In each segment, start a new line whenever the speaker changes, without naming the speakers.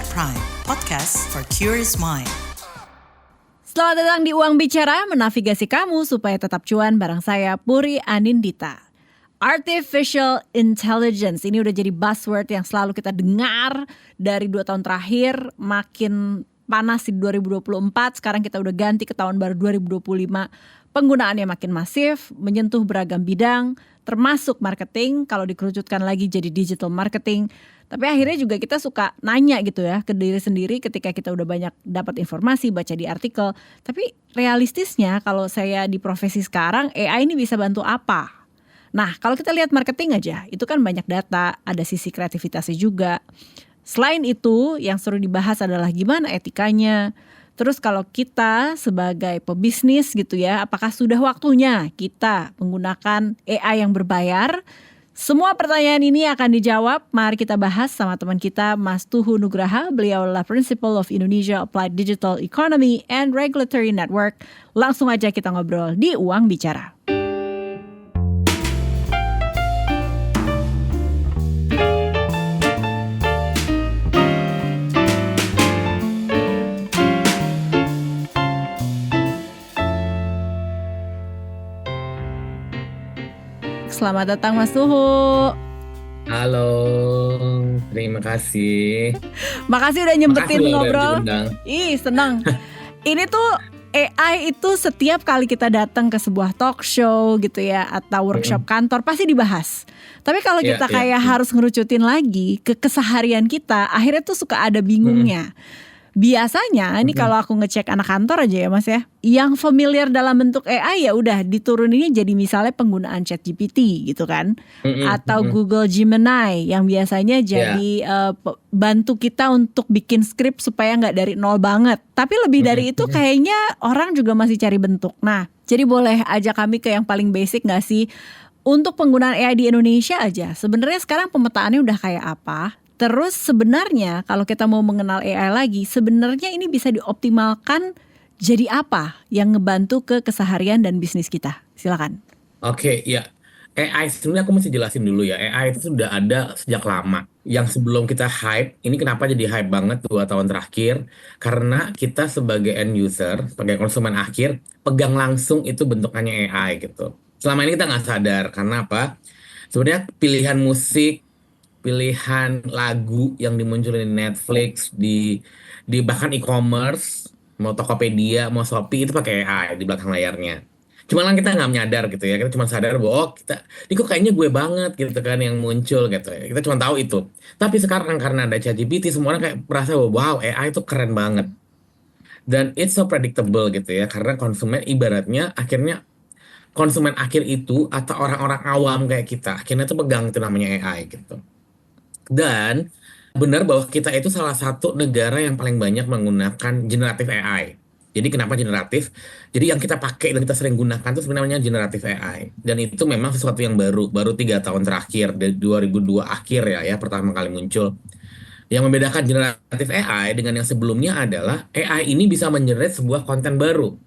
At Prime, podcast for curious mind.
Selamat datang di Uang Bicara, menavigasi kamu supaya tetap cuan bareng saya Puri Anindita. Artificial intelligence ini udah jadi buzzword yang selalu kita dengar dari 2 tahun terakhir, makin panas di 2024, sekarang kita udah ganti ke tahun baru 2025. Penggunaannya makin masif, menyentuh beragam bidang, termasuk marketing, kalau dikerucutkan lagi jadi digital marketing. Tapi akhirnya juga kita suka nanya gitu ya ke diri sendiri ketika kita udah banyak dapat informasi, baca di artikel. Tapi realistisnya kalau saya di profesi sekarang, AI ini bisa bantu apa? Nah, kalau kita lihat marketing aja, itu kan banyak data, ada sisi kreativitasnya juga. Selain itu, yang seru dibahas adalah gimana etikanya. Terus kalau kita sebagai pebisnis gitu ya, apakah sudah waktunya kita menggunakan AI yang berbayar? Semua pertanyaan ini akan dijawab. Mari kita bahas sama teman kita Mas Tuhu Nugraha. Beliau adalah Principal of Indonesia Applied Digital Economy and Regulatory Network. Langsung aja kita ngobrol di Uang Bicara. Selamat datang Mas Tuhu.
Halo, terima kasih.
Makasih udah nyempetin
Makasih loh udah
ngobrol.
diundang.
Ih, senang. Ini tuh AI itu setiap kali kita datang ke sebuah talk show gitu ya, atau workshop kantor pasti dibahas. Tapi kalau
Iya,
kita
iya.
kayak harus ngerucutin lagi ke keseharian kita, akhirnya tuh suka ada bingungnya. Biasanya ini kalau aku ngecek anak kantor aja ya Mas ya, yang familiar dalam bentuk AI ya udah dituruninnya jadi misalnya penggunaan ChatGPT gitu kan, atau Google Gemini yang biasanya jadi bantu kita untuk bikin skrip supaya nggak dari nol banget. Tapi lebih dari itu kayaknya orang juga masih cari bentuk. Nah, jadi boleh ajak kami ke yang paling basic nggak sih untuk penggunaan AI di Indonesia aja? Sebenarnya sekarang pemetaannya udah kayak apa? Terus sebenarnya kalau kita mau mengenal AI lagi, sebenarnya ini bisa dioptimalkan jadi apa yang ngebantu ke keseharian dan bisnis kita? Silakan.
Oke, ya. AI sebenarnya aku mesti jelasin dulu ya. AI itu sudah ada sejak lama. Yang sebelum kita hype, ini kenapa jadi hype banget 2 tahun terakhir? Karena kita sebagai end user, sebagai konsumen akhir, pegang langsung itu bentukannya AI gitu. Selama ini kita nggak sadar, karena apa? Sebenarnya pilihan musik, pilihan lagu yang dimunculin di Netflix, di bahkan e-commerce, mau Tokopedia, mau Shopee itu pakai AI di belakang layarnya. Cuma kan kita nggak menyadar gitu ya, kita cuma sadar bahwa oh, ini kok kayaknya gue banget gitu kan yang muncul gitu ya. Kita cuma tahu itu. Tapi sekarang karena ada ChatGPT, semua orang kayak merasa bahwa wow, AI itu keren banget. Dan it's so predictable gitu ya, karena konsumen ibaratnya akhirnya konsumen akhir itu atau orang-orang awam kayak kita akhirnya tuh pegang itu namanya AI gitu. Dan benar bahwa kita itu salah satu negara yang paling banyak menggunakan generatif AI. Jadi kenapa generatif? Jadi yang kita pakai dan kita sering gunakan itu sebenarnya generatif AI. Dan itu memang sesuatu yang baru 3 tahun terakhir, dari 2002 akhir ya pertama kali muncul. Yang membedakan generatif AI dengan yang sebelumnya adalah AI ini bisa mengenerate sebuah konten baru.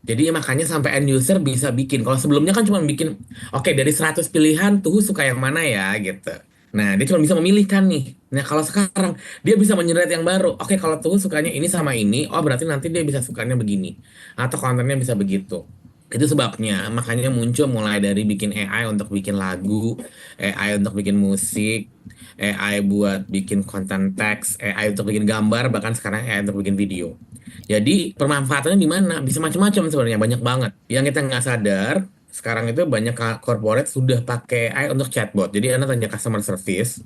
Jadi makanya sampai end user bisa bikin. Kalau sebelumnya kan cuma bikin, oke dari 100 pilihan tuh suka yang mana ya gitu. Nah dia cuma bisa memilihkan nih. Nah kalau sekarang dia bisa menyeret yang baru. Oke kalau tuh sukanya ini sama ini, oh berarti nanti dia bisa sukanya begini. Atau kontennya bisa begitu. Itu sebabnya makanya muncul mulai dari bikin AI untuk bikin lagu, AI untuk bikin musik, AI buat bikin konten teks, AI untuk bikin gambar, bahkan sekarang AI untuk bikin video. Jadi permanfaatannya di mana? Bisa macam-macam sebenarnya, banyak banget. Yang kita nggak sadar, sekarang itu banyak corporate sudah pakai AI untuk chatbot. Jadi Anda tanya customer service,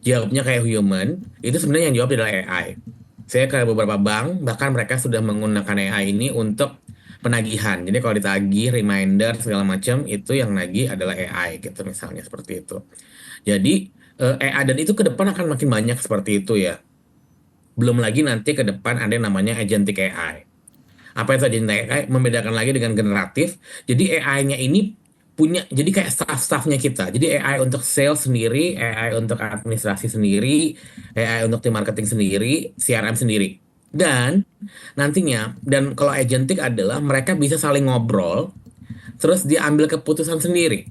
jawabnya kayak human, itu sebenarnya yang jawab adalah AI. Saya ke beberapa bank, bahkan mereka sudah menggunakan AI ini untuk penagihan. Jadi kalau ditagih, reminder, segala macam, itu yang nagih adalah AI gitu misalnya, seperti itu. Jadi AI dan itu ke depan akan makin banyak seperti itu ya. Belum lagi nanti ke depan ada yang namanya agentic AI. Apa itu agentic AI? Membedakan lagi dengan generatif. Jadi AI-nya ini punya, jadi kayak staff-staffnya kita. Jadi AI untuk sales sendiri, AI untuk administrasi sendiri, AI untuk tim marketing sendiri, CRM sendiri. Dan nantinya, dan kalau agentic adalah mereka bisa saling ngobrol, terus dia ambil keputusan sendiri.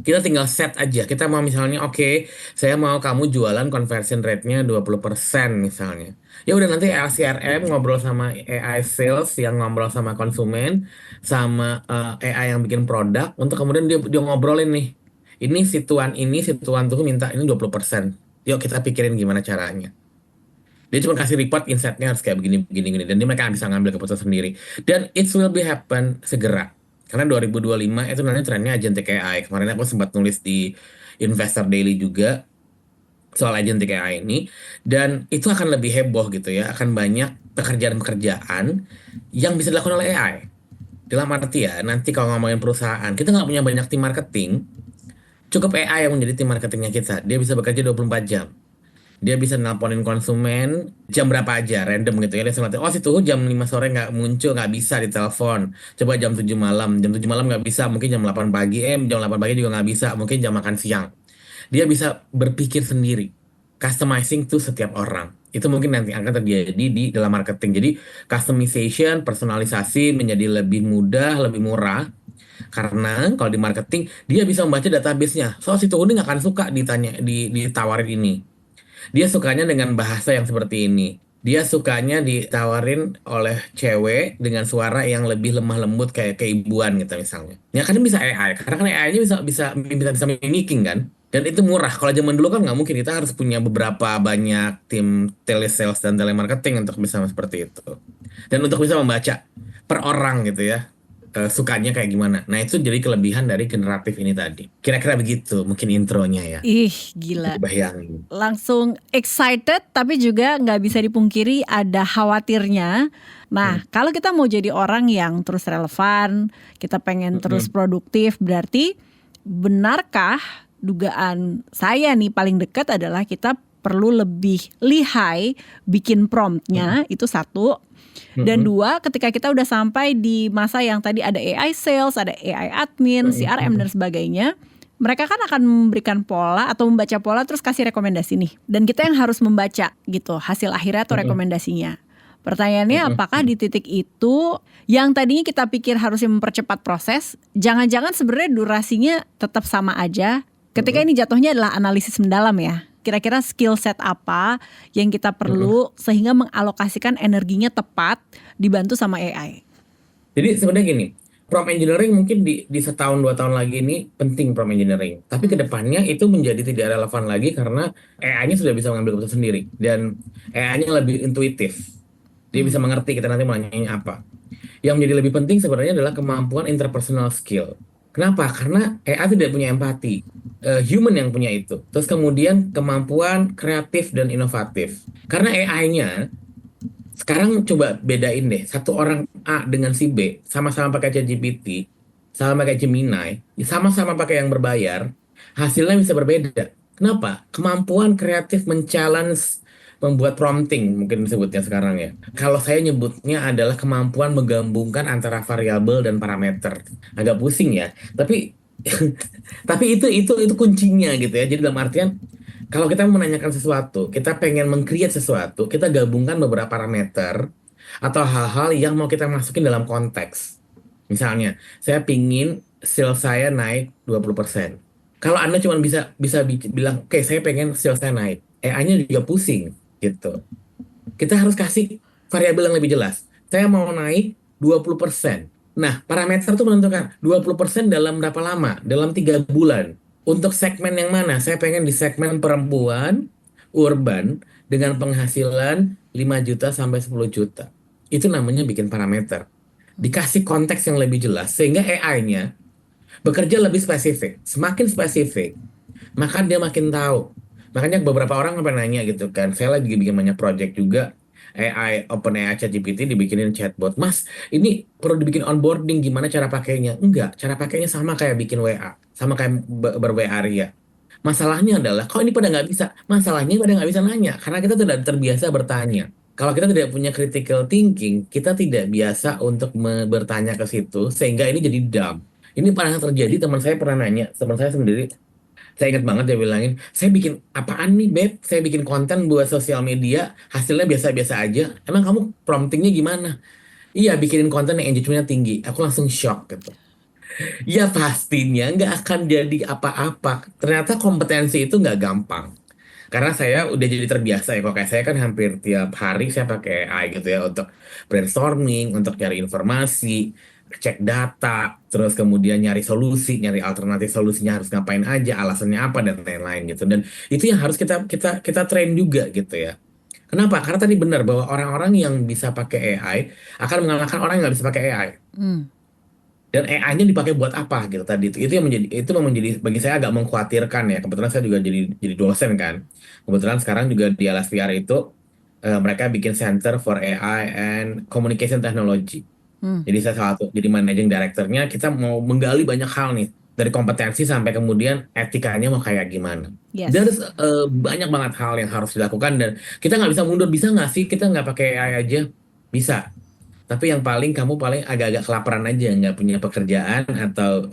Kita tinggal set aja. Kita mau misalnya, oke, saya mau kamu jualan conversion rate-nya 20% misalnya. Ya udah nanti LCRM ngobrol sama AI sales yang ngobrol sama konsumen, sama AI yang bikin produk, untuk kemudian dia ngobrolin nih. Situan tuh minta ini 20%. Yuk kita pikirin gimana caranya. Dia cuma kasih report insight-nya harus kayak begini, begini, begini. Dan dia mereka bisa ngambil keputusan sendiri. Dan it will be happen segera. Karena 2025 itu nanti trennya agentic AI. Kemarin aku sempat nulis di Investor Daily juga soal agentic AI ini. Dan itu akan lebih heboh gitu ya. Akan banyak pekerjaan-pekerjaan yang bisa dilakukan oleh AI. Dalam arti ya, nanti kalau ngomongin perusahaan, kita nggak punya banyak tim marketing, cukup AI yang menjadi tim marketingnya kita. Dia bisa bekerja 24 jam. Dia bisa nelponin konsumen jam berapa aja, random gitu ya. Dia langsung, oh situ jam 5 sore nggak muncul, nggak bisa ditelepon. Coba jam 7 malam. Jam 7 malam nggak bisa, mungkin jam 8 pagi. Jam 8 pagi juga nggak bisa, mungkin jam makan siang. Dia bisa berpikir sendiri. Customizing tuh setiap orang. Itu mungkin nanti akan terjadi di dalam marketing. Jadi customization, personalisasi menjadi lebih mudah, lebih murah. Karena kalau di marketing, dia bisa membaca database-nya. So, si Tuhuni nggak akan suka ditawarin ini. Dia sukanya dengan bahasa yang seperti ini. Dia sukanya ditawarin oleh cewek dengan suara yang lebih lemah lembut kayak keibuan gitu misalnya. Ya kan bisa AI, karena kan AI-nya bisa mimicking kan. Dan itu murah. Kalau zaman dulu kan nggak mungkin, kita harus punya beberapa banyak tim telesales dan telemarketing untuk bisa seperti itu. Dan untuk bisa membaca per orang gitu ya, sukanya kayak gimana. Nah itu jadi kelebihan dari generatif ini tadi. Kira-kira begitu mungkin intronya ya.
Ih, gila.
Bayangin.
Langsung excited tapi juga nggak bisa dipungkiri ada khawatirnya. Nah, kalau kita mau jadi orang yang terus relevan, kita pengen terus produktif, berarti benarkah dugaan saya nih paling dekat adalah kita perlu lebih lihai bikin promptnya, itu satu. Dan dua, ketika kita udah sampai di masa yang tadi ada AI sales, ada AI admin, CRM dan sebagainya, mereka kan akan memberikan pola atau membaca pola terus kasih rekomendasi nih. Dan kita yang harus membaca gitu hasil akhirnya atau rekomendasinya. Pertanyaannya, apakah di titik itu yang tadinya kita pikir harusnya mempercepat proses, jangan-jangan sebenarnya durasinya tetap sama aja. Ketika ini jatuhnya adalah analisis mendalam ya. Kira-kira skill set apa yang kita perlu sehingga mengalokasikan energinya tepat dibantu sama AI.
Jadi sebenarnya gini, prompt engineering mungkin di setahun 2 tahun lagi ini penting prompt engineering. Tapi kedepannya itu menjadi tidak relevan lagi karena AI-nya sudah bisa mengambil keputusan sendiri. Dan AI-nya lebih intuitif. Dia bisa mengerti kita nanti mau nanyain apa. Yang menjadi lebih penting sebenarnya adalah kemampuan interpersonal skill. Kenapa? Karena AI tidak punya empati. Human yang punya itu. Terus kemudian kemampuan kreatif dan inovatif. Karena AI-nya, sekarang coba bedain deh. Satu orang A dengan si B, sama-sama pakai ChatGPT, sama pakai Gemini, sama-sama pakai yang berbayar, hasilnya bisa berbeda. Kenapa? Kemampuan kreatif men-challenge, membuat prompting mungkin disebutnya sekarang ya. Kalau saya nyebutnya adalah kemampuan menggabungkan antara variabel dan parameter. Agak pusing ya, tapi tapi itu kuncinya gitu ya. Jadi dalam artian kalau kita menanyakan sesuatu, kita pengen meng-create sesuatu, kita gabungkan beberapa parameter atau hal-hal yang mau kita masukin dalam konteks. Misalnya, saya pingin sales saya naik 20%. Kalau Anda cuma bisa bilang, oke, saya pengen sales saya naik. AI-nya juga pusing gitu. Kita harus kasih variabel yang lebih jelas. Saya mau naik 20%. Nah, parameter itu menentukan 20% dalam berapa lama? Dalam 3 bulan. Untuk segmen yang mana? Saya pengen di segmen perempuan, urban, dengan penghasilan 5 juta sampai 10 juta. Itu namanya bikin parameter. Dikasih konteks yang lebih jelas, sehingga AI-nya bekerja lebih spesifik. Semakin spesifik, maka dia makin tahu. Makanya beberapa orang sampai nanya gitu kan, saya lagi bikin banyak project juga, AI, OpenAI, ChatGPT dibikinin chatbot. Mas, ini perlu dibikin onboarding, gimana cara pakainya? Enggak, cara pakainya sama kayak bikin WA, sama kayak ber-WA Ria. Masalahnya adalah, kok ini pada nggak bisa? Masalahnya pada nggak bisa nanya, karena kita tidak terbiasa bertanya. Kalau kita tidak punya critical thinking, kita tidak biasa untuk bertanya ke situ, sehingga ini jadi dumb. Ini pernah terjadi, teman saya pernah nanya, teman saya sendiri, saya ingat banget dia bilangin, saya bikin apaan nih Beb? Saya bikin konten buat sosial media, hasilnya biasa-biasa aja. Emang kamu promptingnya gimana? Iya, bikinin konten yang engagementnya tinggi. Aku langsung shock gitu. Ya pastinya nggak akan jadi apa-apa. Ternyata kompetensi itu nggak gampang. Karena saya udah jadi terbiasa ya, kalau kayak saya kan hampir tiap hari saya pakai AI gitu ya untuk brainstorming, untuk cari informasi, cek data, terus kemudian nyari solusi, nyari alternatif solusinya harus ngapain aja, alasannya apa dan lain-lain gitu. Dan itu yang harus kita kita kita train juga gitu ya. Kenapa? Karena tadi benar bahwa orang-orang yang bisa pakai AI akan mengalahkan orang yang nggak bisa pakai AI.
Hmm.
Dan AI-nya dipakai buat apa gitu tadi itu yang menjadi itu yang menjadi bagi saya agak mengkhawatirkan ya. Kebetulan saya juga jadi dosen kan. Kebetulan sekarang juga di LSPR itu mereka bikin Center for AI and Communication Technology.
Hmm.
Jadi saya salah satu jadi managing directornya. Kita mau menggali banyak hal nih dari kompetensi sampai kemudian etikanya mau kayak gimana. Dan
Yes.
banyak banget hal yang harus dilakukan dan kita nggak bisa mundur. Bisa nggak sih kita nggak pakai AI aja? Bisa. Tapi yang paling kamu paling agak-agak kelaparan aja, nggak punya pekerjaan atau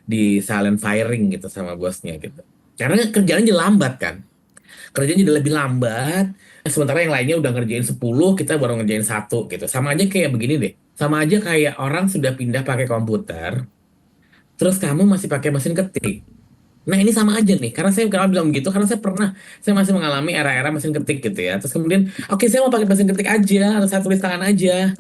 di silent firing gitu sama bosnya gitu. Karena kerjaan jadi lambat kan. Kerjanya jadi lebih lambat, sementara yang lainnya udah ngerjain 10, kita baru ngerjain satu gitu. Sama aja kayak begini deh. Sama aja kayak orang sudah pindah pakai komputer, terus kamu masih pakai mesin ketik. Nah ini sama aja nih, karena saya kenapa bilang begitu, karena saya masih mengalami era-era mesin ketik gitu ya. Terus kemudian, oke saya mau pakai mesin ketik aja, atau saya tulis tangan aja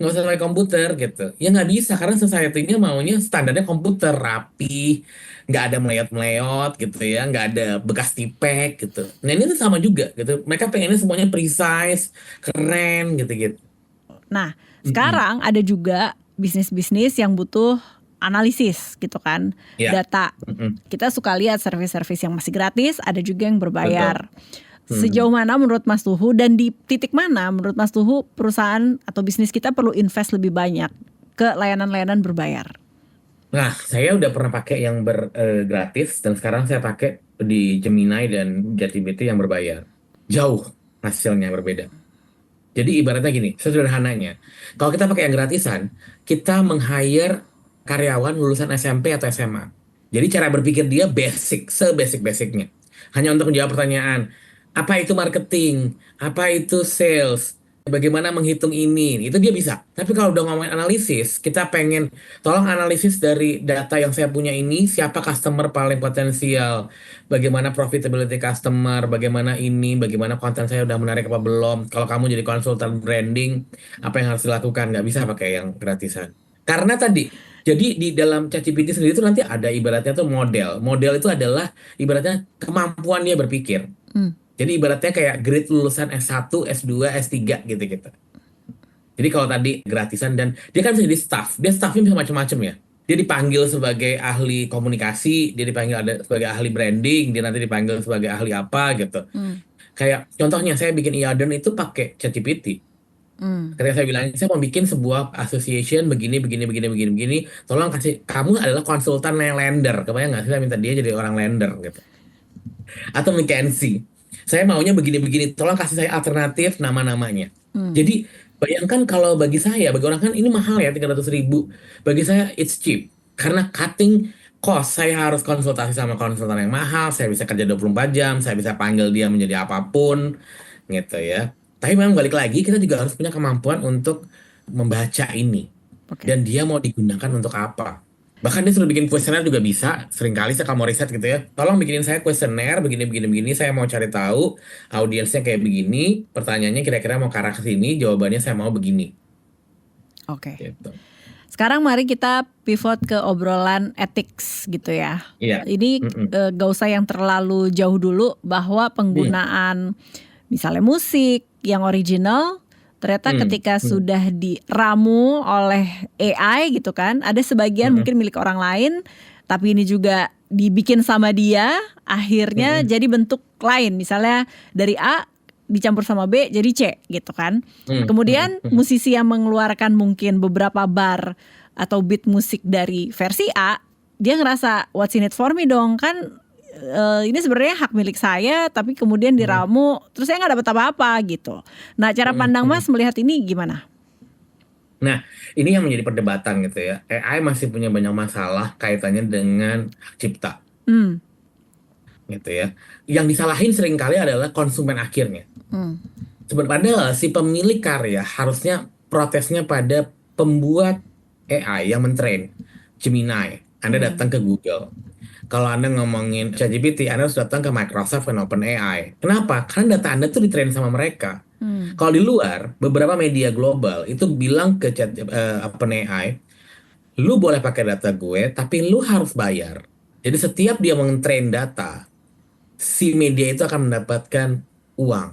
nggak usah pakai komputer gitu ya nggak bisa karena society-nya maunya standarnya komputer rapi nggak ada meleot-meleot gitu ya nggak ada bekas tipek gitu nah ini tuh sama juga gitu mereka pengennya semuanya precise keren gitu-gitu.
Nah,
Mm-mm.
sekarang ada juga bisnis-bisnis yang butuh analisis gitu kan,
Ya.
data.
Mm-mm.
Kita suka lihat servis-servis yang masih gratis, ada juga yang
Betul.
berbayar.
Hmm.
Sejauh mana menurut Mas Tuhu dan di titik mana menurut Mas Tuhu perusahaan atau bisnis kita perlu invest lebih banyak ke layanan-layanan berbayar?
Nah saya udah pernah pakai yang gratis dan sekarang saya pakai di Gemini dan JetGPT yang berbayar jauh hasilnya berbeda. Jadi ibaratnya gini, sederhananya, kalau kita pakai yang gratisan, kita meng-hire karyawan lulusan SMP atau SMA. Jadi cara berpikir dia basic, sebasic-basicnya. Hanya untuk menjawab pertanyaan, apa itu marketing, apa itu sales, bagaimana menghitung ini, itu dia bisa. Tapi kalau udah ngomongin analisis, kita pengen tolong analisis dari data yang saya punya ini, siapa customer paling potensial, bagaimana profitability customer, bagaimana ini, bagaimana konten saya udah menarik apa belum. Kalau kamu jadi konsultan branding, apa yang harus dilakukan? Nggak bisa pakai yang gratisan. Karena tadi, jadi di dalam ChatGPT sendiri itu nanti ada ibaratnya tuh model. Model itu adalah ibaratnya kemampuan dia berpikir.
Hmm.
Jadi ibaratnya kayak grade lulusan S1, S2, S3 gitu-gitu. Jadi kalau tadi gratisan dan dia kan bisa jadi staff. Dia staffnya bisa macam-macam ya. Dia dipanggil sebagai ahli komunikasi, dia dipanggil ada sebagai ahli branding, dia nanti dipanggil sebagai ahli apa gitu.
Hmm.
Kayak contohnya saya bikin e-order itu pakai ChatGPT.
Hmm.
Ketika saya bilang saya mau bikin sebuah association begini begini begini begini begini, tolong kasih kamu adalah konsultan yang lender. Kebayang nggak sih saya minta dia jadi orang lender gitu. Atau McKinsey. Saya maunya begini-begini, tolong kasih saya alternatif nama-namanya.
Hmm.
Jadi bayangkan kalau bagi saya, bagi orang kan ini mahal ya 300.000. Bagi saya it's cheap. Karena cutting cost, saya harus konsultasi sama konsultan yang mahal, saya bisa kerja 24 jam, saya bisa panggil dia menjadi apapun, gitu ya. Tapi memang balik lagi, kita juga harus punya kemampuan untuk membaca ini.
Oke.
Dan dia mau digunakan untuk apa. Bahkan dia suruh bikin kuesioner juga bisa. Seringkali saya kalau mau riset gitu ya. Tolong bikinin saya kuesioner begini begini begini. Saya mau cari tahu audiensnya kayak begini. Pertanyaannya kira-kira mau ke arah ke sini. Jawabannya saya mau begini.
Oke.
Gitu.
Sekarang mari kita pivot ke obrolan ethics gitu ya.
Iya.
Ini
Mm-mm.
gak usah yang terlalu jauh dulu bahwa
Iya.
penggunaan misalnya musik yang original ternyata
Hmm.
ketika
Hmm.
sudah diramu oleh AI gitu kan, ada sebagian
Mm-mm.
mungkin milik orang lain, tapi ini juga dibikin sama dia, akhirnya
Mm-mm.
jadi bentuk lain. Misalnya dari A dicampur sama B jadi C gitu kan.
Hmm. Hmm.
Kemudian
Hmm.
musisi yang mengeluarkan mungkin beberapa bar atau beat musik dari versi A, dia ngerasa what's in it for me dong kan. Ini sebenarnya hak milik saya, tapi kemudian
Hmm.
diramu, terus saya nggak dapat apa-apa gitu. Nah, cara
Hmm.
pandang
Hmm.
Mas melihat ini gimana?
Nah, ini yang menjadi perdebatan gitu ya. AI masih punya banyak masalah kaitannya dengan hak cipta
Hmm.
gitu ya. Yang disalahin seringkali adalah konsumen akhirnya.
Hmm.
Padahal si pemilik karya harusnya protesnya pada pembuat AI yang mentrain. Gemini, Anda datang ke Google. Kalau Anda ngomongin ChatGPT, Anda harus datang ke Microsoft dan OpenAI. Kenapa? Karena data Anda tuh di-train sama mereka. Kalau di luar, beberapa media global itu bilang ke OpenAI, lu boleh pakai data gue, tapi lu harus bayar. Jadi setiap dia meng-train data, si media itu akan mendapatkan uang.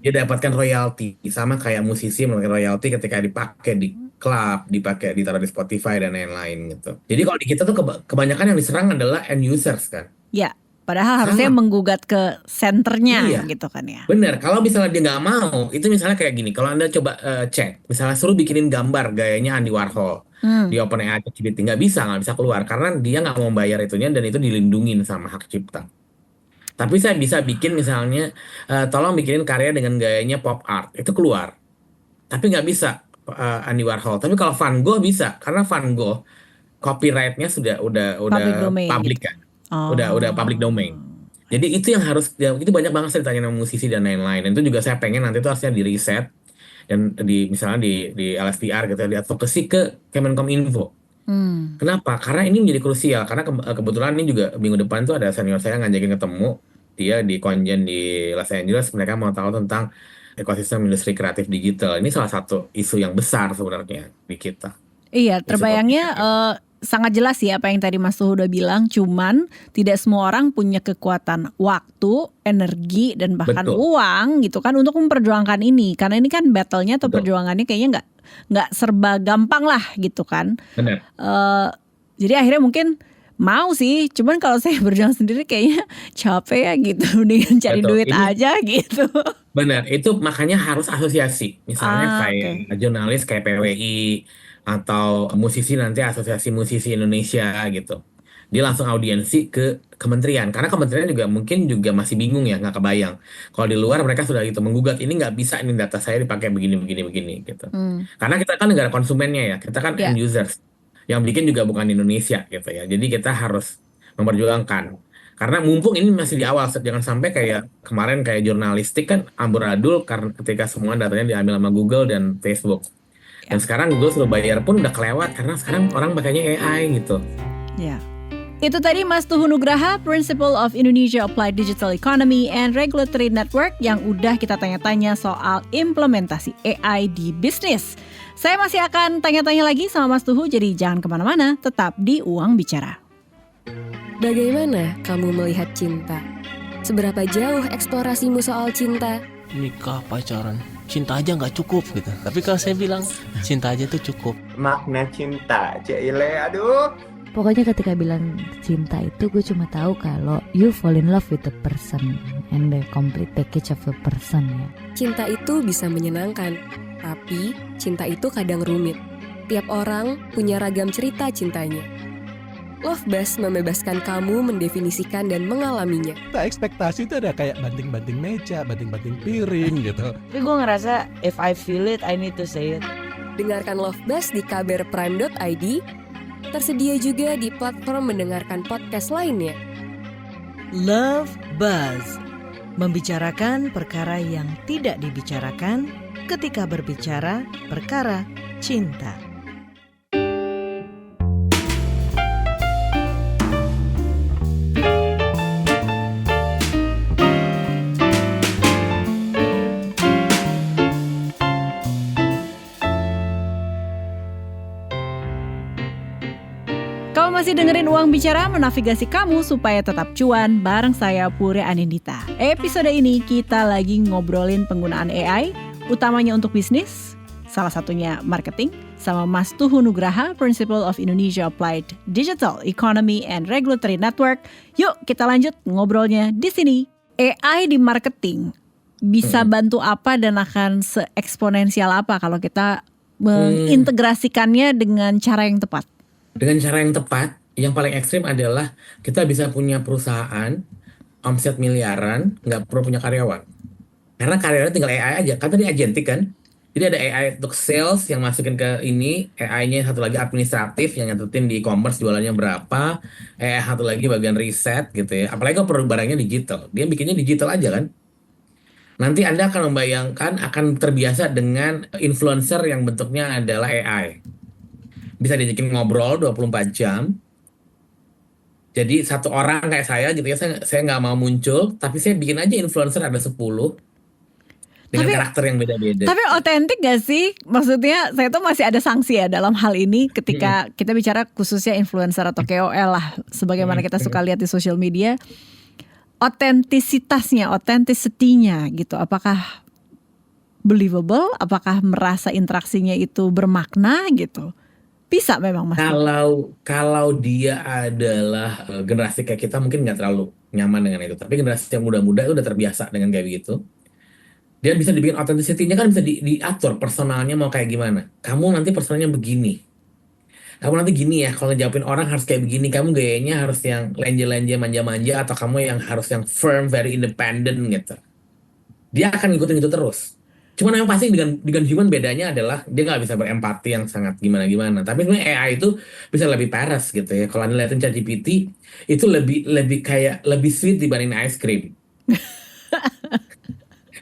Dia dapatkan royalti, sama kayak musisi mendapatkan royalti ketika dipakai di klub, dipakai ditaruh di Spotify dan lain-lain gitu. Jadi kalau di kita tuh kebanyakan yang diserang adalah end users kan.
Ya, padahal harusnya
Salah.
menggugat ke senternya
Iya.
gitu kan ya.
Bener, kalau misalnya dia nggak mau, itu misalnya kayak gini. Kalau Anda coba cek, misalnya suruh bikinin gambar gayanya Andy Warhol di OpenAI ChatGPT, nggak bisa keluar karena dia nggak mau bayar itunya dan itu dilindungin sama hak cipta. Tapi saya bisa bikin misalnya, tolong bikinin karya dengan gayanya pop art, itu keluar. Tapi nggak bisa Andy Warhol. Tapi kalau Van Gogh bisa, karena Van Gogh copyrightnya udah
Public domain
public
gitu.
kan, udah public domain. Jadi itu yang harus, ya, itu banyak banget saya ditanya sama musisi dan lain-lain. Dan itu juga saya pengen nanti itu harusnya di riset dan misalnya di LSPR gitu, diadvokasi ke Kemenkominfo. Kenapa? Karena ini menjadi krusial. Karena kebetulan ini juga minggu depan tuh ada senior saya ngajakin ketemu dia di Konjen di Los Angeles. Mereka mau tahu tentang ekosistem industri kreatif digital. Ini salah satu isu yang besar sebenarnya di kita.
Iya,
Isu
terbayangnya
topik.
sangat jelas sih apa yang tadi Mas Tuh udah bilang. Cuman tidak semua orang punya kekuatan waktu, energi, dan bahkan
Betul.
uang gitu kan untuk memperjuangkan ini. Karena ini kan battle-nya atau
Betul.
perjuangannya kayaknya nggak serba gampang lah gitu kan.
Benar.
Jadi akhirnya mungkin mau sih, cuman kalau saya berjuang sendiri kayaknya capek ya gitu, mendingan cari
Betul.
duit
Ini
aja gitu.
benar. Itu makanya harus asosiasi. Misalnya
Oke.
kayak jurnalis kayak PWI atau musisi nanti Asosiasi Musisi Indonesia gitu. Dia langsung audiensi ke kementerian. Karena kementerian juga mungkin juga masih bingung ya, nggak kebayang. Kalau di luar mereka sudah gitu menggugat, ini nggak bisa, ini data saya dipakai begini gitu. Karena kita kan negara konsumennya ya, kita kan
Ya.
end users. Yang bikin juga bukan Indonesia gitu ya. Jadi kita harus memperjuangkan. Karena mumpung ini masih di awal, jangan sampai kayak kemarin kayak jurnalistik kan amburadul karena ketika semua datanya diambil sama Google dan Facebook. Dan sekarang Google suruh bayar pun udah kelewat karena sekarang orang pakainya AI gitu.
Ya. Itu tadi Mas Tuhu Nugraha, Principal of Indonesia Applied Digital Economy and Regulatory Network yang udah kita tanya-tanya soal implementasi AI di bisnis. Saya masih akan tanya-tanya lagi sama Mas Tuhu, jadi jangan kemana-mana, tetap di Uang Bicara.
Bagaimana kamu melihat cinta? Seberapa jauh eksplorasimu soal cinta?
Nikah, pacaran, cinta aja nggak cukup gitu. Tapi kalau saya bilang cinta aja tuh cukup.
Makna cinta, Cile, aduh.
Pokoknya ketika bilang cinta itu gue cuma tahu kalau you fall in love with the person and the complete package of the person ya.
Cinta itu bisa menyenangkan, tapi cinta itu kadang rumit. Tiap orang punya ragam cerita cintanya. Love Buzz membebaskan kamu mendefinisikan dan mengalaminya.
Ekspektasi itu ada kayak banting-banting meja, banting-banting piring gitu.
Tapi gue ngerasa if I feel it, I need to say it.
Dengarkan Love Buzz di kbrprime.id. Tersedia juga di platform mendengarkan podcast lainnya.
Love Buzz. Membicarakan perkara yang tidak dibicarakan ketika berbicara perkara cinta.
Kamu masih dengerin Uang Bicara, menavigasi kamu supaya tetap cuan bareng saya Puri Anindita. Episode ini kita lagi ngobrolin penggunaan AI, utamanya untuk bisnis, salah satunya marketing, sama Mas Tuhu Nugraha, Principal of Indonesia Applied Digital Economy and Regulatory Network. Yuk kita lanjut ngobrolnya di sini. AI di marketing bisa bantu apa dan akan se-eksponensial apa kalau kita mengintegrasikannya dengan cara yang tepat?
Dengan cara yang tepat, yang paling ekstrim adalah kita bisa punya perusahaan omset miliaran, nggak perlu punya karyawan. Karena karyawannya tinggal AI aja, kan tadi agentic kan. Jadi ada AI untuk sales yang masukin ke ini, AI-nya satu lagi administratif yang nyatetin di e-commerce jualannya berapa, AI satu lagi bagian riset gitu ya. Apalagi kalau produk barangnya digital, dia bikinnya digital aja kan. Nanti Anda akan membayangkan, akan terbiasa dengan influencer yang bentuknya adalah AI. bisa diajakin ngobrol 24 jam. Jadi satu orang kayak saya gitu ya, saya nggak mau muncul, tapi saya bikin aja influencer ada 10 dengan
Tapi
karakter yang beda-beda.
Tapi otentik gak sih? Maksudnya saya tuh masih ada sanksi ya dalam hal ini ketika kita bicara khususnya influencer atau KOL lah. Sebagaimana kita suka lihat di social media. Otentisitasnya, authenticity-nya gitu. Apakah believable? Apakah merasa interaksinya itu bermakna gitu? Bisa memang Mas.
Kalau dia adalah generasi kayak kita mungkin nggak terlalu nyaman dengan itu. Tapi generasi yang muda-muda itu udah terbiasa dengan kayak begitu. Dia bisa dibikin authenticity-nya kan bisa diatur personalnya mau kayak gimana. Kamu nanti personalnya begini. Kamu nanti gini ya, kalau ngejawabin orang harus kayak begini. Kamu gayanya harus yang lenje-lenje, manja-manja, atau kamu yang harus yang firm, very independent gitu. Dia akan ngikutin itu terus. Cuman yang pasti dengan human bedanya adalah dia nggak bisa berempati yang sangat gimana-gimana. Tapi sebenarnya AI itu bisa lebih paras gitu ya. Kalau Anda liatin ChatGPT itu lebih kayak lebih sweet dibanding ice cream.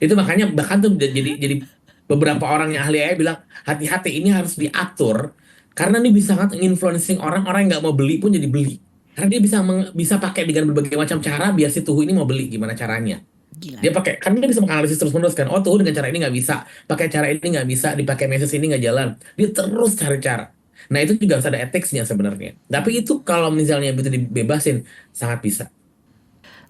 Itu makanya bahkan tuh jadi beberapa orang yang ahli AI bilang hati-hati ini harus diatur karena ini bisa sangat influencing orang-orang yang nggak mau beli pun jadi beli. Karena dia bisa pakai dengan berbagai macam cara biar si tuhu ini mau beli gimana caranya.
Gila.
Dia pakai kan dia bisa menganalisis terus-menerus kan. Oh tuh dengan cara ini nggak bisa, pakai cara ini nggak bisa, dipakai message ini nggak jalan. Dia terus cari cara. Nah itu juga harus ada ethicsnya sebenarnya. Tapi itu kalau misalnya bisa dibebasin sangat bisa.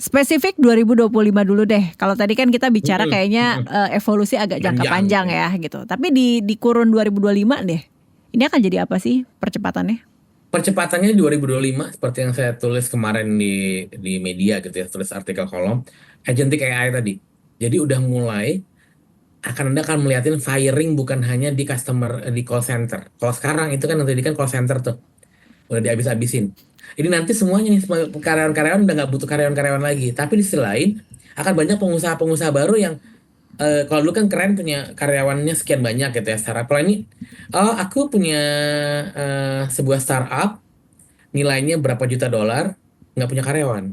Spesifik 2025 dulu deh. Kalau tadi kan kita bicara kayaknya evolusi agak jangka panjang ya gitu. Tapi di kurun 2025 deh. Ini akan jadi apa sih percepatannya?
Percepatannya 2025 seperti yang saya tulis kemarin di media gitu ya, tulis artikel kolom agentic AI tadi. Jadi udah mulai Anda akan melihatin firing bukan hanya di di call center. Kalau sekarang itu kan nanti kan call center tuh udah dihabis-habisin. Ini nanti semuanya nih karyawan-karyawan udah nggak butuh karyawan-karyawan lagi. Tapi di sisi lain akan banyak pengusaha-pengusaha baru yang kalau dulu kan keren punya karyawannya sekian banyak gitu ya startup. Kalau ini, aku punya sebuah startup nilainya berapa juta dolar, nggak punya karyawan.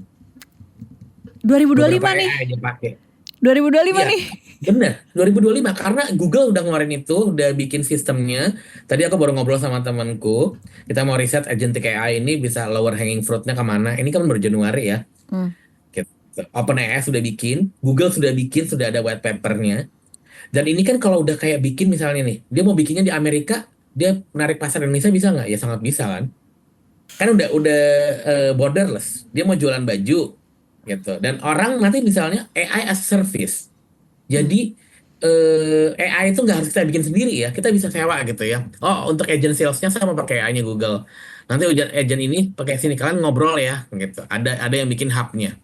2025
Beberapa
nih.
AI aja pakai.
2025
Iya,
nih.
bener 2025 karena Google udah ngeluarin itu, udah bikin sistemnya. Tadi aku baru ngobrol sama temanku, kita mau riset agentic AI ini bisa lower hanging fruitnya kemana. Ini kan baru Januari ya. Gitu. OpenAI sudah bikin, Google sudah bikin, sudah ada white papernya. Dan ini kan kalau udah kayak bikin misalnya nih, dia mau bikinnya di Amerika, dia menarik pasar Indonesia bisa nggak? Ya sangat bisa kan. Kan udah borderless. Dia mau jualan baju gitu. Dan orang nanti misalnya AI as a service. Jadi AI itu nggak harus kita bikin sendiri ya. Kita bisa sewa gitu ya. Oh, untuk agent salesnya saya mau pakai AI-nya Google. Nanti agent ini pakai sini kalian ngobrol ya gitu. Ada yang bikin hub-nya.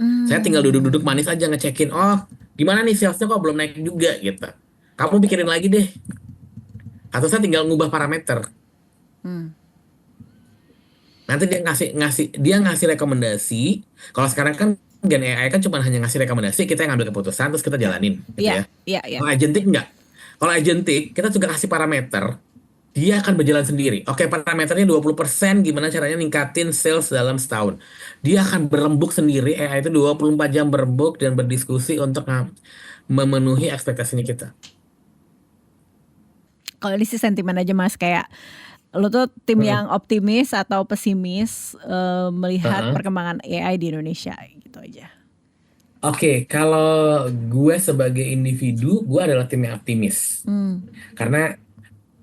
Saya tinggal duduk-duduk manis aja ngecekin. Oh, gimana nih salesnya kok belum naik juga gitu. Kamu pikirin lagi deh. Atau saya tinggal ngubah parameter. Nanti dia ngasih rekomendasi. Kalau sekarang kan Gen AI kan cuma hanya ngasih rekomendasi, kita yang ngambil keputusan terus kita jalanin gitu ya.
Iya.
Kalau agentic enggak. Kalau agentic kita juga kasih parameter, dia akan berjalan sendiri. Oke, parameternya 20%, gimana caranya ningkatin sales dalam setahun. Dia akan berembuk sendiri, AI itu 24 jam berembuk dan berdiskusi untuk memenuhi ekspektasinya kita.
Kalau ini sih sentimen aja Mas, kayak lo tuh tim yang optimis atau pesimis melihat perkembangan AI di Indonesia gitu aja.
Oke, kalau gue sebagai individu, gue adalah tim yang optimis. Karena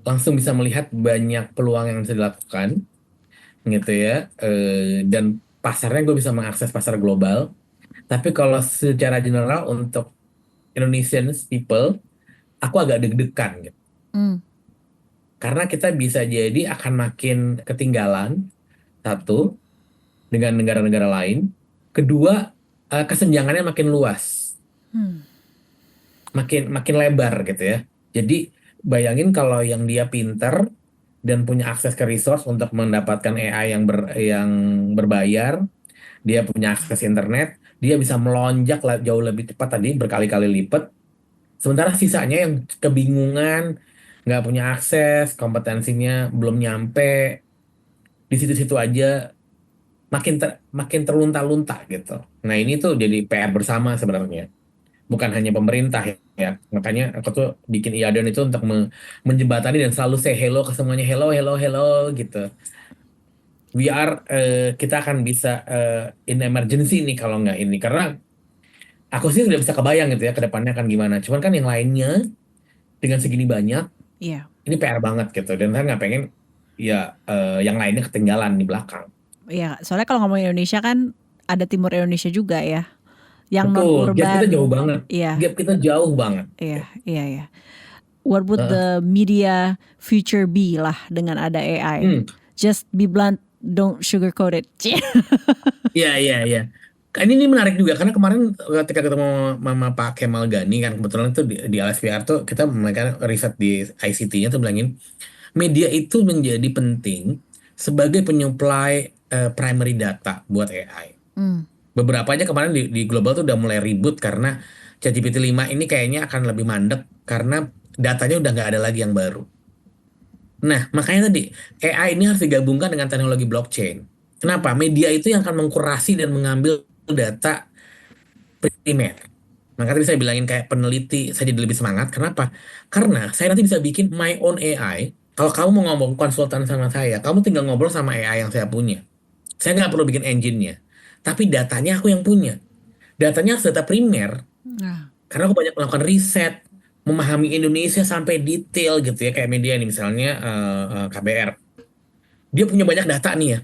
langsung bisa melihat banyak peluang yang bisa dilakukan, gitu ya. Dan pasarnya gue bisa mengakses pasar global. Tapi kalau secara general untuk Indonesian people, aku agak deg-degan gitu. Karena kita bisa jadi akan makin ketinggalan, satu, dengan negara-negara lain. Kedua, kesenjangannya makin luas. Makin lebar gitu ya. Jadi bayangin kalau yang dia pinter dan punya akses ke resource untuk mendapatkan AI yang berbayar, dia punya akses internet, dia bisa melonjak jauh lebih cepat tadi, berkali-kali lipat. Sementara sisanya yang kebingungan, nggak punya akses, kompetensinya belum nyampe, di situ-situ aja makin terlunta-lunta gitu. Nah ini tuh jadi PR bersama sebenarnya. bukan hanya pemerintah ya. Makanya aku tuh bikin Iadon itu untuk menjembatani dan selalu say hello ke semuanya, hello hello hello gitu. Kita akan bisa in emergency nih kalau nggak ini, karena aku sih udah bisa kebayang gitu ya ke depannya akan gimana. Cuman kan yang lainnya dengan segini banyak,
Iya,
ini PR banget gitu. Dan saya nggak pengen ya yang lainnya ketinggalan di belakang.
iya. Soalnya kalau ngomongin Indonesia kan ada timur Indonesia juga ya, yang non
Betul, gap kita
urban.
jauh banget.
Iya,
Gap kita jauh banget.
iya, iya, iya. What would
Heeh.
the media future be lah dengan ada AI?
Hmm.
Just be blunt, don't sugarcoat it.
Iya, iya, iya. Ini menarik juga karena kemarin ketika ketemu sama Pak Kemal Gani kan, kebetulan itu di LSPR tuh kita mereka riset di ICT-nya tuh bilangin media itu menjadi penting sebagai penyuplai primary data buat AI.
Hmm.
Beberapa aja kemarin di global tuh udah mulai ribut karena ChatGPT 5 ini kayaknya akan lebih mandek karena datanya udah nggak ada lagi yang baru. Nah, makanya tadi AI ini harus digabungkan dengan teknologi blockchain. Kenapa? Media itu yang akan mengkurasi dan mengambil data primer. Maka tadi saya bilangin kayak peneliti, saya jadi lebih semangat. Kenapa? Karena saya nanti bisa bikin my own AI. Kalau kamu mau ngomong konsultan sama saya, kamu tinggal ngobrol sama AI yang saya punya. Saya nggak perlu bikin engine-nya. Tapi datanya aku yang punya. Datanya harus data primer.
Nah,
Karena aku banyak melakukan riset, memahami Indonesia sampai detail gitu ya. Kayak media ini misalnya KBR. Dia punya banyak data nih ya.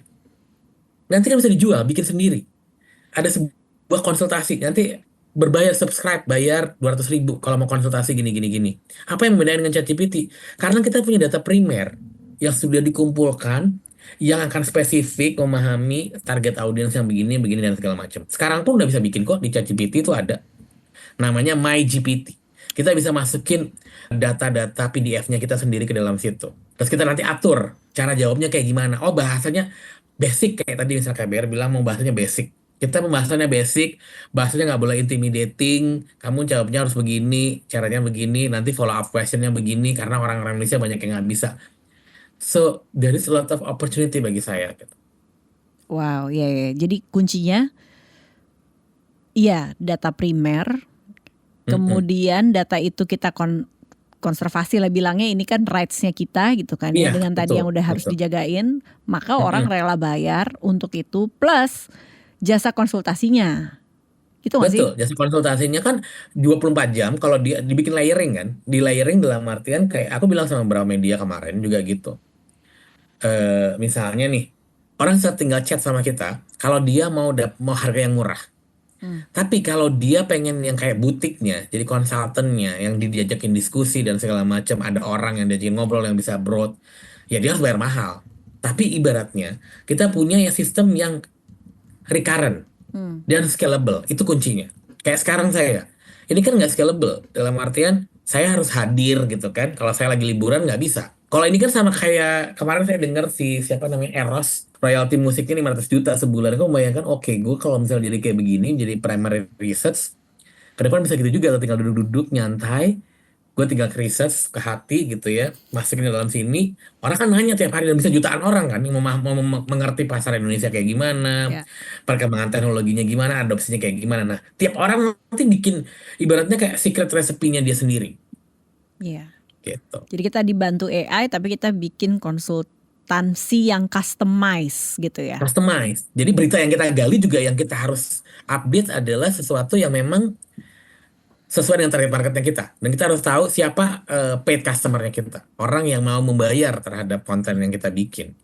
Nanti kan bisa dijual, bikin sendiri. Ada sebuah konsultasi, nanti berbayar subscribe, bayar 200.000 kalau mau konsultasi gini. Apa yang membedakan dengan ChatGPT? Karena kita punya data primer yang sudah dikumpulkan, yang akan spesifik memahami target audiens yang begini, dan segala macam. Sekarang pun udah bisa bikin kok di ChatGPT itu ada. Namanya MyGPT. Kita bisa masukin data-data PDF-nya kita sendiri ke dalam situ. Terus kita nanti atur cara jawabnya kayak gimana. Oh, bahasanya basic kayak tadi misalnya KBR bilang mau bahasanya basic. Kita pembahasannya basic, bahasanya nggak boleh intimidating. Kamu jawabnya harus begini, caranya begini, nanti follow up questionnya begini karena orang-orang Indonesia banyak yang nggak bisa. So there is a lot of opportunity bagi saya. Gitu.
wow, ya, ya. Jadi kuncinya, iya data primer. Kemudian data itu kita konservasi lah bilangnya, ini kan rights-nya kita gitu kan ya,
Iya,
dengan tadi
betul,
yang udah harus
betul.
dijagain, maka orang rela bayar untuk itu plus jasa konsultasinya. Gitu gak sih?
Betul, jasa konsultasinya kan 24 jam kalau dia dibikin layering kan. Di layering dalam artian kayak aku bilang sama beberapa media kemarin juga gitu. Misalnya nih, orang bisa tinggal chat sama kita kalau dia mau harga yang murah. Tapi kalau dia pengen yang kayak butiknya, jadi konsultannya yang diajakin diskusi dan segala macam, ada orang yang diajakin ngobrol yang bisa broad, ya dia harus bayar mahal. Tapi ibaratnya kita punya ya sistem yang recurrent dan scalable, itu kuncinya. Kayak sekarang saya, ini kan nggak scalable dalam artian saya harus hadir gitu kan. Kalau saya lagi liburan nggak bisa. Kalau ini kan sama kayak kemarin saya dengar siapa namanya Eros, royalti musiknya 500 juta sebulan. Aku membayangkan, oke, gue kalau misalnya jadi kayak begini, jadi primary research, ke depan bisa gitu juga, tinggal duduk-duduk nyantai, gue tinggal ke research ke hati gitu ya, masukin ke dalam sini. Orang kan nanya tiap hari dan bisa jutaan orang kan yang mau mengerti pasar Indonesia kayak gimana,
Ya.
perkembangan teknologinya gimana, adopsinya kayak gimana. Nah, tiap orang nanti bikin ibaratnya kayak secret recipe-nya dia sendiri
Iya.
gitu.
Jadi kita dibantu AI tapi kita bikin konsultansi yang customize gitu ya.
Customize. Jadi berita yang kita gali juga yang kita harus update adalah sesuatu yang memang sesuai dengan target marketnya kita. Dan kita harus tahu siapa paid customer-nya kita. Orang yang mau membayar terhadap konten yang kita bikin.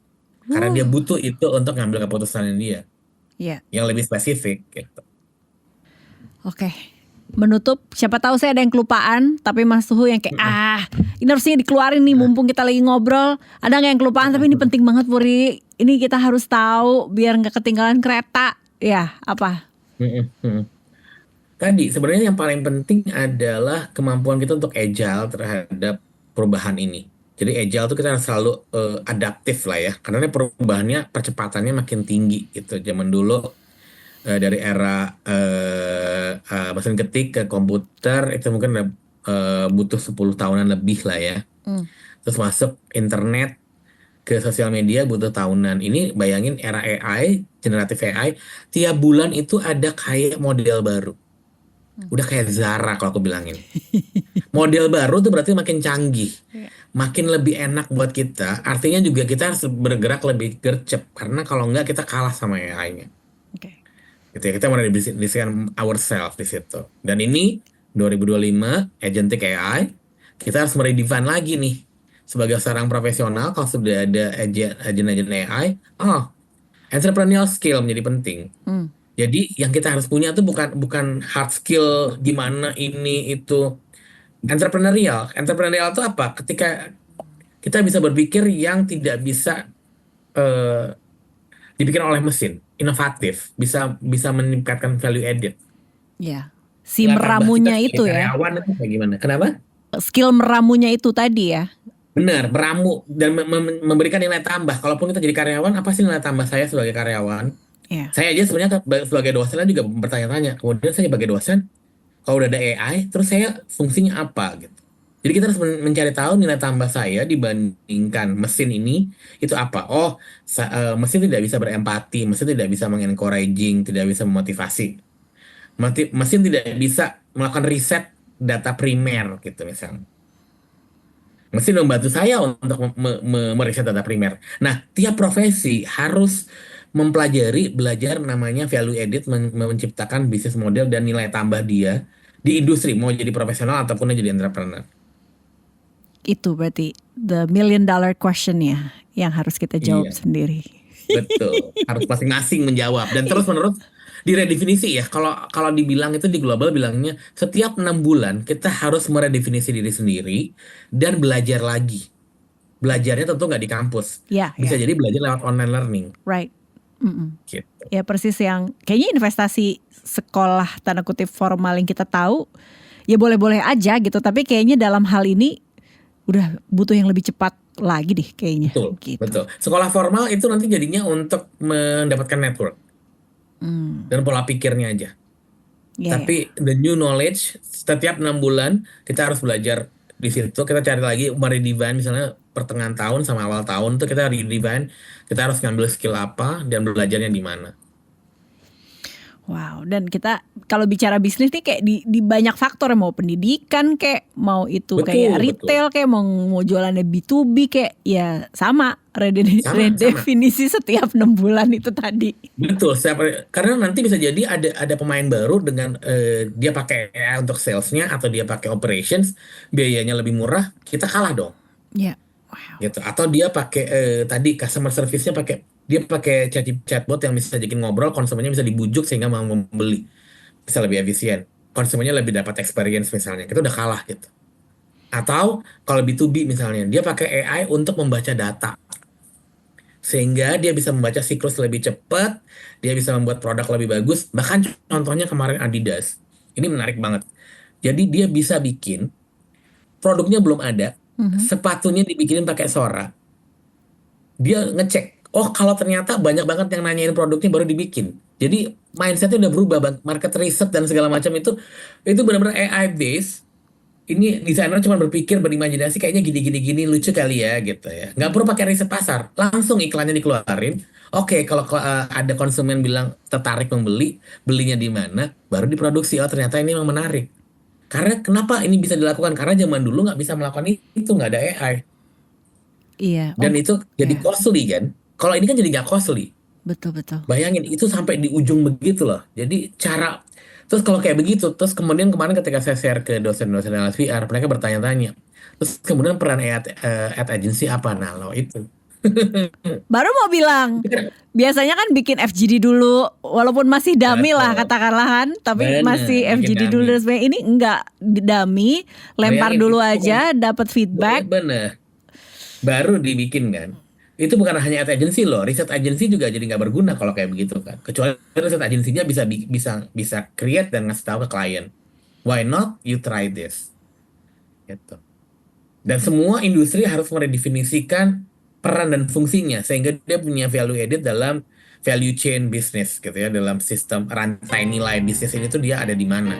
Karena dia butuh itu untuk ngambil keputusannya dia.
Iya.
Yang lebih spesifik gitu.
Oke. Menutup, siapa tahu saya ada yang kelupaan, tapi Mas Suhu yang kayak ini harusnya dikeluarin nih mumpung kita lagi ngobrol. Ada nggak yang kelupaan? Tapi ini penting banget Puri. Ini kita harus tahu biar nggak ketinggalan kereta. Ya, apa?
Tadi sebenarnya yang paling penting adalah kemampuan kita untuk agile terhadap perubahan ini. Jadi agile itu kita harus selalu adaptif lah ya. Karena perubahannya, percepatannya makin tinggi gitu. Zaman dulu dari era mesin ketik ke komputer itu mungkin butuh 10 tahunan lebih lah ya. Terus masuk internet ke sosial media butuh tahunan. Ini bayangin era AI, generatif AI, tiap bulan itu ada kayak model baru. Udah kayak Zara kalau aku bilangin. Model baru tuh berarti makin canggih, makin lebih enak buat kita. Artinya juga kita harus bergerak lebih gercep, karena kalau enggak kita kalah sama AI-nya.
Oke.
Gitu ya, kita mendefinisikan ourselves di situ. Dan ini 2025 agentic AI, kita harus meredefine lagi nih sebagai seorang profesional. Kalau sudah ada agent AI, entrepreneurial skill menjadi penting. Jadi yang kita harus punya tuh bukan hard skill gimana ini itu. Entrepreneurial itu apa? Ketika kita bisa berpikir yang tidak bisa dipikir oleh mesin, inovatif, bisa meningkatkan value added.
Ya, si
Nggak tambah
meramunya
kita
itu
sebagai
ya,
karyawan itu kayak gimana? Kenapa?
skill meramunya itu tadi ya.
Benar, meramu dan memberikan nilai tambah. Kalaupun kita jadi karyawan, apa sih nilai tambah saya sebagai karyawan?
Ya.
Saya aja sebenarnya sebagai dosen juga bertanya-tanya. Kemudian saya sebagai dosen, kalau udah ada AI, terus saya fungsinya apa gitu. Jadi kita harus mencari tahu nilai tambah saya dibandingkan mesin ini itu apa. Mesin tidak bisa berempati, mesin tidak bisa mengencouraging, tidak bisa memotivasi. Mesin tidak bisa melakukan riset data primer gitu misalnya. Mesin membantu saya untuk meriset data primer. Nah, tiap profesi harus belajar namanya value added, menciptakan bisnis model dan nilai tambah dia di industri, mau jadi profesional ataupun jadi entrepreneur.
Itu berarti the $1 million question ya, yang harus kita jawab sendiri.
Betul, harus masing-masing menjawab dan terus-menerus diredefinisi ya. Kalau dibilang itu di global bilangnya setiap 6 bulan kita harus meredefinisi diri sendiri dan belajar lagi. Belajarnya tentu nggak di kampus, bisa jadi belajar lewat online learning.
Right.
Gitu.
Ya persis yang kayaknya investasi sekolah tanda kutip formal yang kita tahu ya boleh-boleh aja gitu, tapi kayaknya dalam hal ini udah butuh yang lebih cepat lagi deh kayaknya.
Betul. Sekolah formal itu nanti jadinya untuk mendapatkan network dan pola pikirnya aja. Tapi the new knowledge setiap 6 bulan kita harus belajar di situ. Kita cari lagi meredefine, misalnya pertengahan tahun sama awal tahun tuh kita redefine, kita harus ngambil skill apa dan belajarnya di mana.
Wow, dan kita kalau bicara bisnis nih kayak di banyak faktor, mau pendidikan kayak mau itu kayak retail kayak mau jualannya B2B kayak ya sama redefinisi setiap 6 bulan itu tadi.
Betul, karena nanti bisa jadi ada pemain baru dengan dia pakai AI untuk salesnya atau dia pakai operations, biayanya lebih murah, kita kalah dong.
Ya. Wow.
Gitu. Atau dia pakai tadi customer service-nya dia pakai chatbot yang bisa jadi ngobrol, konsumennya bisa dibujuk sehingga mau membeli, bisa lebih efisien, konsumennya lebih dapat experience misalnya, kita udah kalah gitu. Atau kalau B2B misalnya, dia pakai AI untuk membaca data sehingga dia bisa membaca siklus lebih cepat, dia bisa membuat produk lebih bagus. Bahkan contohnya kemarin Adidas, ini menarik banget. Jadi dia bisa bikin produknya belum ada, sepatunya dibikinin pakai Sora. Dia ngecek, kalau ternyata banyak banget yang nanyain produknya baru dibikin. Jadi mindsetnya udah berubah, market research dan segala macam itu benar-benar AI based. Ini desainer cuma berpikir, berimajinasi kayaknya gini lucu kali ya gitu ya. Nggak perlu pakai riset pasar, langsung iklannya dikeluarin. Oke, kalau ada konsumen bilang tertarik membeli, belinya di mana, baru diproduksi. Ternyata ini memang menarik. Karena kenapa ini bisa dilakukan? Karena zaman dulu nggak bisa melakukan itu, nggak ada AI.
Iya.
Dan itu jadi costly kan. Kalau ini kan jadi nggak costly.
Betul.
Bayangin itu sampai di ujung begitu loh. Jadi terus kalau kayak begitu, terus kemudian kemarin ketika saya share ke dosen-dosen LSVR, mereka bertanya-tanya. Terus kemudian peran ad agency apa? Nah lo itu.
Baru mau bilang, biasanya kan bikin FGD dulu, walaupun masih dummy lah katakanlah kan, tapi masih FGD dulu dan sebagainya. Ini enggak dummy, lempar dulu aja, dapat feedback.
Bener. Baru dibikin kan. Itu bukan hanya ad agency loh, riset agency juga jadi nggak berguna kalau kayak begitu kan. Kecuali riset agensinya bisa create dan ngasih tahu ke klien. Why not you try this? Gitu. Dan semua industri harus meredefinisikan peran dan fungsinya sehingga dia punya value added dalam value chain business gitu ya, dalam sistem rantai nilai bisnis ini tuh dia ada di mana,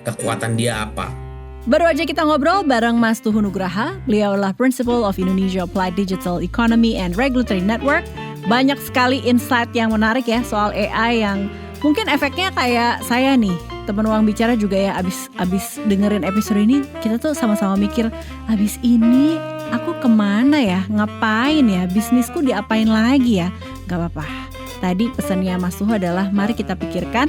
kekuatan dia apa.
Baru aja kita ngobrol bareng Mas Tuhu Nugraha. Beliau adalah Principal of Indonesia Applied Digital Economy and Regulatory Network. Banyak sekali insight yang menarik ya soal AI yang mungkin efeknya kayak saya nih teman uang bicara juga ya, abis dengerin episode ini kita tuh sama-sama mikir, abis ini aku kemana ya, ngapain ya, bisnisku diapain lagi ya. Gak apa-apa, tadi pesannya Mas Suho adalah mari kita pikirkan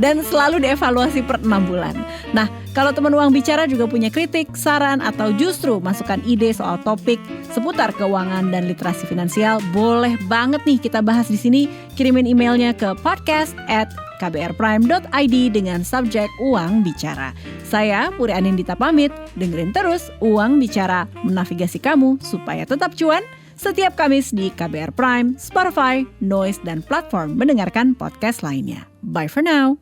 dan selalu dievaluasi per 6 bulan. Nah, kalau teman uang bicara juga punya kritik, saran, atau justru masukan ide soal topik seputar keuangan dan literasi finansial, boleh banget nih kita bahas di sini. Kirimin emailnya ke podcast@kbrprime.id dengan subjek Uang Bicara. Saya Puri Anindita pamit, dengerin terus Uang Bicara menavigasi kamu supaya tetap cuan setiap Kamis di KBR Prime, Spotify, Noise, dan platform mendengarkan podcast lainnya. Bye for now.